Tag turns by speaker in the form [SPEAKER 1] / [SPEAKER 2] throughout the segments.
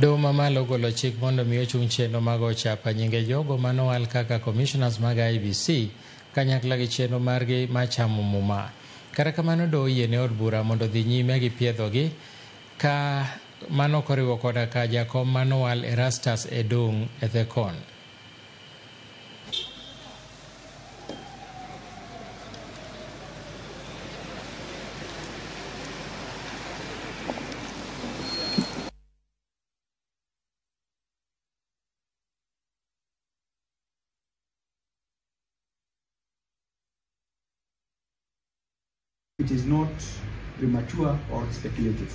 [SPEAKER 1] Doho mamalo ogolo chik mondo mi ochung chenro mag ochapa nyinge jogo manowal kaka commissioners mag IEBC kanyakla gi chenro margi machamo muma. Kata kamano doho oyiene od bura mondo dhi nyime gi piedhogi ka mano koriwo koda ka jakom manowal Erastus Edung Ethekon.
[SPEAKER 2] It is not premature or speculative.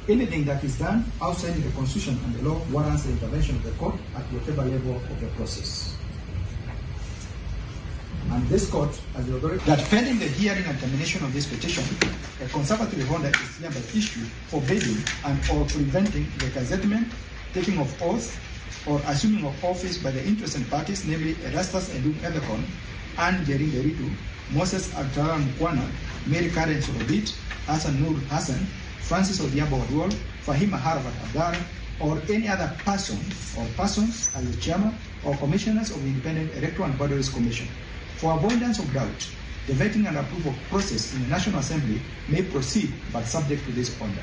[SPEAKER 2] Anything that is done outside the Constitution and the law warrants the intervention of the court at whatever level of the process. And this court, as the authority, that pending the hearing and termination of this petition, a conservative order is hereby issued forbidding and or preventing the gazettement, taking of oath, or assuming of office by the interested parties, namely Erastus Edung Ethekon, Anne Jering Deritu, Moses Altara Mkwana, Mary Karen Sorobit, Hassan Nur Hassan, Francis Odiabo Oduol, Fahima Harvat Abdar, or any other person or persons as the chairman or commissioners of the Independent Electoral and Boundaries Commission. For avoidance of doubt, the vetting and approval process in the National Assembly may proceed but subject to this order.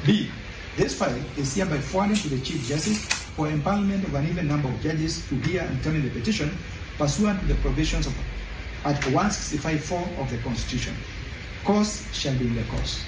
[SPEAKER 2] B. This file is hereby forwarded to the Chief Justice for empowerment of an even number of judges to hear and determine the petition pursuant to the provisions of Article 165(4) of the Constitution. Course shall be in the course.